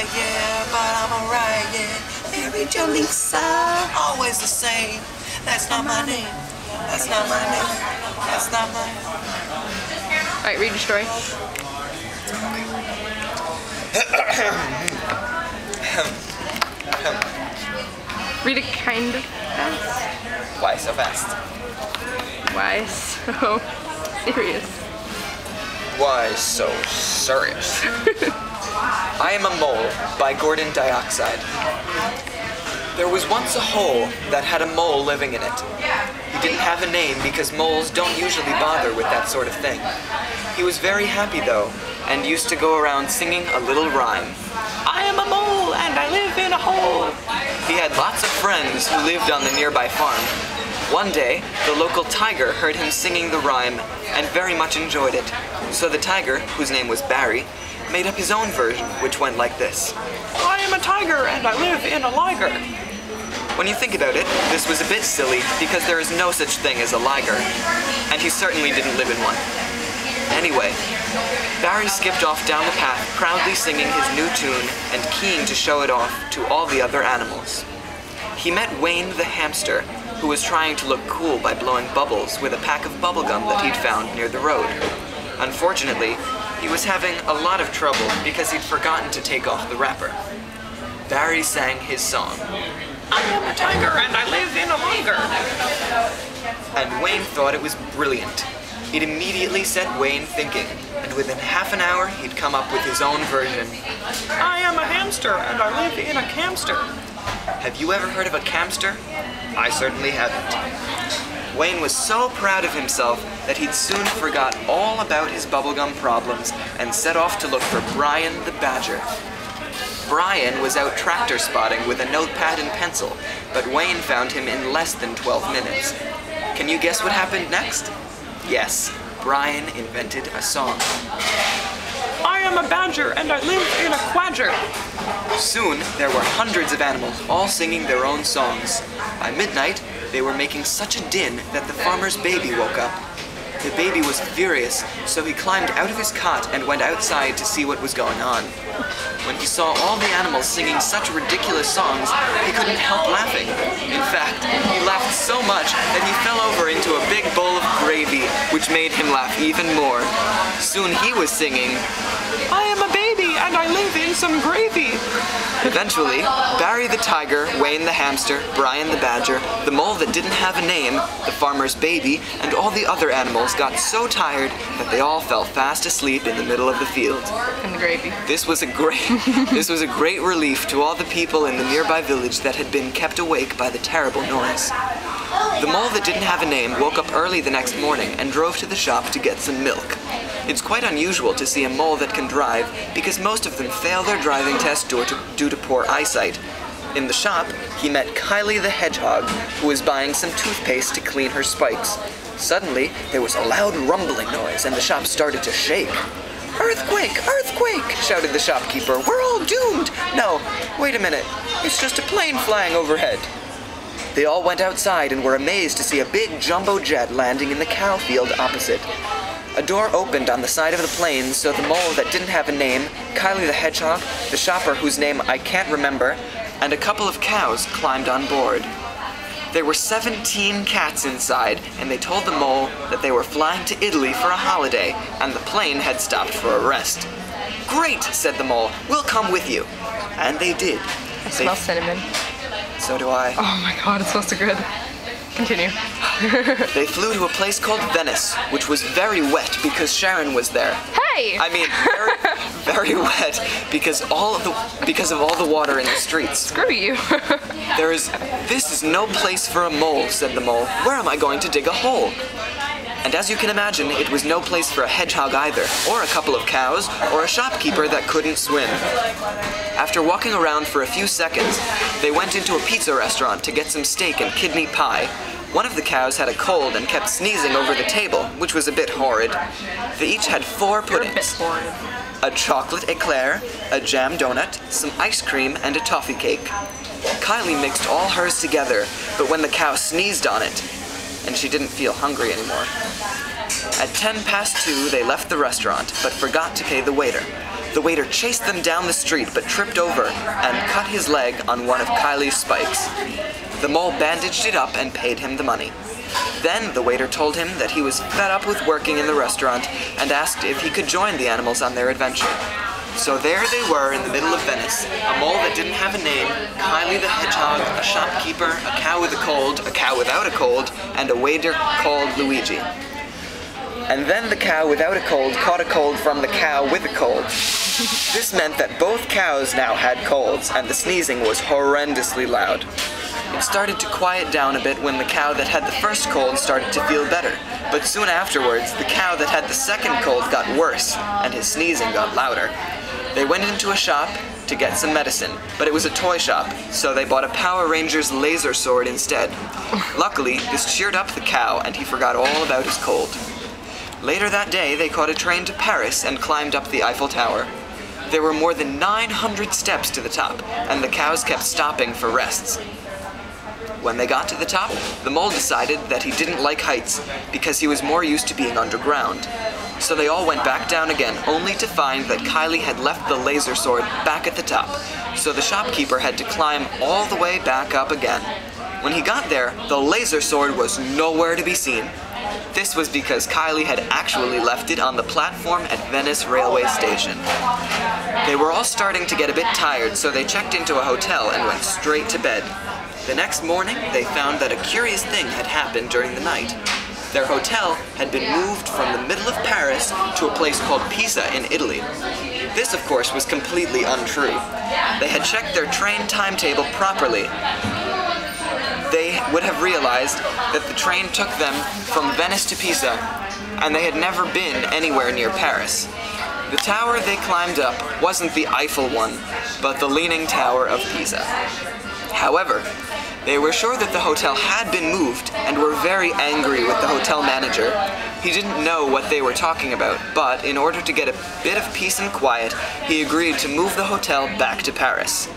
right, yeah, but I'm alright, yeah. Mary Jo Lisa, always the same. That's not my name. That's not my name. That's not my name. Alright, read your story. Read it kind of fast. Why so fast? Why so serious? Why so serious? I Am a Mole by Gordon Dioxide. There was once a hole that had a mole living in it. He didn't have a name because moles don't usually bother with that sort of thing. He was very happy though, and used to go around singing a little rhyme. I am a mole and I live in a hole. He had lots of friends who lived on the nearby farm. One day, the local tiger heard him singing the rhyme and very much enjoyed it. So the tiger, whose name was Barry, made up his own version, which went like this. I am a tiger and I live in a liger. When you think about it, this was a bit silly because there is no such thing as a liger, and he certainly didn't live in one. Anyway, Barry skipped off down the path, proudly singing his new tune and keen to show it off to all the other animals. He met Wayne the hamster, who was trying to look cool by blowing bubbles with a pack of bubblegum that he'd found near the road. Unfortunately, he was having a lot of trouble because he'd forgotten to take off the wrapper. Barry sang his song. I am a tiger and I live in a liger. And Wayne thought it was brilliant. It immediately set Wayne thinking, and within half an hour he'd come up with his own version. I am a hamster and I live in a camster. Have you ever heard of a camster? I certainly haven't. Wayne was so proud of himself that he'd soon forgot all about his bubblegum problems and set off to look for Brian the badger. Brian was out tractor spotting with a notepad and pencil, but Wayne found him in less than 12 minutes. Can you guess what happened next? Yes, Brian invented a song. I am a badger and I live in a quadger. Soon, there were hundreds of animals all singing their own songs. By midnight, they were making such a din that the farmer's baby woke up. The baby was furious, so he climbed out of his cot and went outside to see what was going on. When he saw all the animals singing such ridiculous songs, he couldn't help laughing. In fact, he laughed so much that he fell over into a big bowl of gravy, which made him laugh even more. Soon he was singing, I am a baby and I live in some gravy. Eventually, Barry the tiger, Wayne the hamster, Brian the badger, the mole that didn't have a name, the farmer's baby, and all the other animals got so tired that they all fell fast asleep in the middle of the field. And the gravy. This was a great relief to all the people in the nearby village that had been kept awake by the terrible noise. The mole that didn't have a name woke up early the next morning and drove to the shop to get some milk. It's quite unusual to see a mole that can drive because most of them fail their driving test due to poor eyesight. In the shop, he met Kylie the hedgehog, who was buying some toothpaste to clean her spikes. Suddenly, there was a loud rumbling noise and the shop started to shake. Earthquake! Earthquake! Shouted the shopkeeper. We're all doomed! No, wait a minute. It's just a plane flying overhead. They all went outside and were amazed to see a big jumbo jet landing in the cow field opposite. A door opened on the side of the plane, so the mole that didn't have a name, Kylie the hedgehog, the shopper whose name I can't remember, and a couple of cows climbed on board. There were 17 cats inside, and they told the mole that they were flying to Italy for a holiday, and the plane had stopped for a rest. Great, said the mole, we'll come with you. And they did. I smell cinnamon. So do I. Oh my god, it smells so good. Continue. They flew to a place called Venice, which was very wet because Sharon was there. Hey! I mean, very wet because of all the water in the streets. Screw you. This is no place for a mole, said the mole. Where am I going to dig a hole? And as you can imagine, it was no place for a hedgehog either, or a couple of cows, or a shopkeeper that couldn't swim. After walking around for a few seconds, they went into a pizza restaurant to get some steak and kidney pie. One of the cows had a cold and kept sneezing over the table, which was a bit horrid. They each had 4 puddings. A chocolate eclair, a jam donut, some ice cream, and a toffee cake. Kylie mixed all hers together, but when the cow sneezed on it, and she didn't feel hungry anymore. At 2:10, they left the restaurant, but forgot to pay the waiter. The waiter chased them down the street but tripped over and cut his leg on one of Kylie's spikes. The mole bandaged it up and paid him the money. Then the waiter told him that he was fed up with working in the restaurant and asked if he could join the animals on their adventure. So there they were in the middle of Venice, a mole that didn't have a name, Kylie the hedgehog, a shopkeeper, a cow with a cold, a cow without a cold, and a waiter called Luigi. And then the cow without a cold caught a cold from the cow with a cold. This meant that both cows now had colds, and the sneezing was horrendously loud. It started to quiet down a bit when the cow that had the first cold started to feel better, but soon afterwards, the cow that had the second cold got worse, and his sneezing got louder. They went into a shop to get some medicine, but it was a toy shop, so they bought a Power Rangers laser sword instead. Luckily, this cheered up the cow, and he forgot all about his cold. Later that day, they caught a train to Paris and climbed up the Eiffel Tower. There were more than 900 steps to the top, and the cows kept stopping for rests. When they got to the top, the mole decided that he didn't like heights because he was more used to being underground. So they all went back down again, only to find that Kylie had left the laser sword back at the top. So the shopkeeper had to climb all the way back up again. When he got there, the laser sword was nowhere to be seen. This was because Kylie had actually left it on the platform at Venice railway station. They were all starting to get a bit tired, so they checked into a hotel and went straight to bed. The next morning, they found that a curious thing had happened during the night. Their hotel had been moved from the middle of Paris to a place called Pisa in Italy. This, of course, was completely untrue. They had checked their train timetable properly. They would have realized that the train took them from Venice to Pisa, and they had never been anywhere near Paris. The tower they climbed up wasn't the Eiffel one, but the Leaning Tower of Pisa. However, they were sure that the hotel had been moved and were very angry with the hotel manager. He didn't know what they were talking about, but in order to get a bit of peace and quiet, he agreed to move the hotel back to Paris.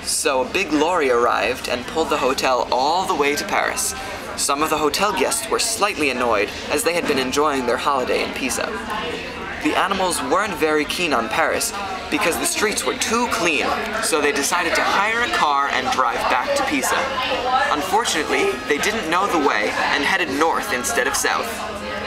So a big lorry arrived and pulled the hotel all the way to Paris. Some of the hotel guests were slightly annoyed as they had been enjoying their holiday in Pisa. The animals weren't very keen on Paris because the streets were too clean, so they decided to hire a car and drive back to Pisa. Unfortunately, they didn't know the way and headed north instead of south.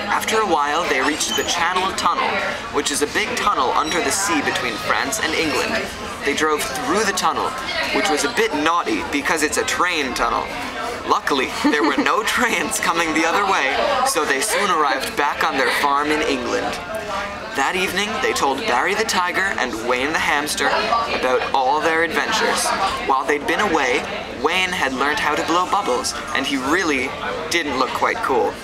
After a while, they reached the Channel Tunnel, which is a big tunnel under the sea between France and England. They drove through the tunnel, which was a bit naughty because it's a train tunnel. Luckily, there were no trains coming the other way, so they soon arrived back on their farm in England. That evening, they told Barry the tiger and Wayne the hamster about all their adventures. While they'd been away, Wayne had learned how to blow bubbles, and he really didn't look quite cool.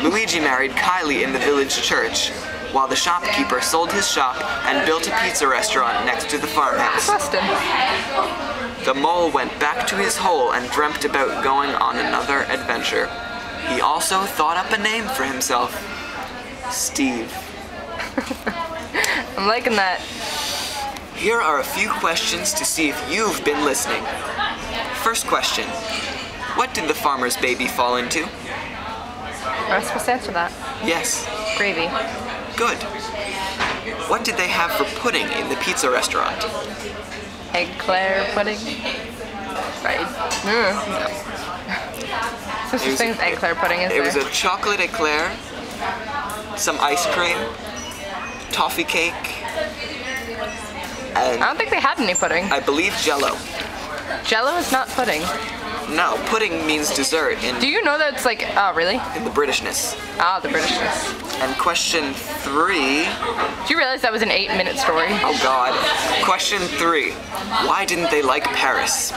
Luigi married Kylie in the village church, while the shopkeeper sold his shop and built a pizza restaurant next to the farmhouse. The mole went back to his hole and dreamt about going on another adventure. He also thought up a name for himself. Steve. I'm liking that. Here are a few questions to see if you've been listening. First question. What did the farmer's baby fall into? Am I supposed to answer that? Yes. Gravy. Good. What did they have for pudding in the pizza restaurant? Eclair pudding. Right. Such a thing as eclair pudding, is there? It was a chocolate eclair, some ice cream, toffee cake, and I don't think they had any pudding. I believe Jell-O. Jell-O is not pudding. No, pudding means dessert in Do you know that it's like, oh really? in the Britishness. Ah, the Britishness. And question 3. Do you realize that was an 8-minute story? Oh God. Question 3. Why didn't they like Paris?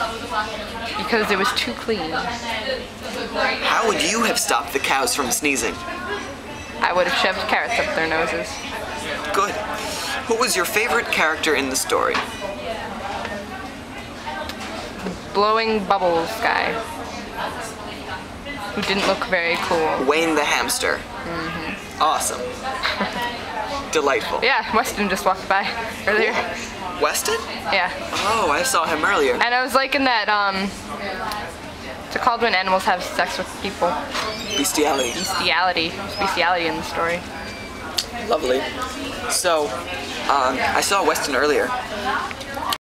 Because it was too clean. How would you have stopped the cows from sneezing? I would have shoved carrots up their noses. Good. Who was your favorite character in the story? Blowing bubbles guy. Who didn't look very cool. Wayne the hamster. Awesome. Delightful. Yeah, Weston just walked by earlier. Weston? Yeah. Oh, I saw him earlier. And I was liking that, what's it called when animals have sex with people? Bestiality. Bestiality. There's bestiality in the story. Lovely. So, I saw Weston earlier,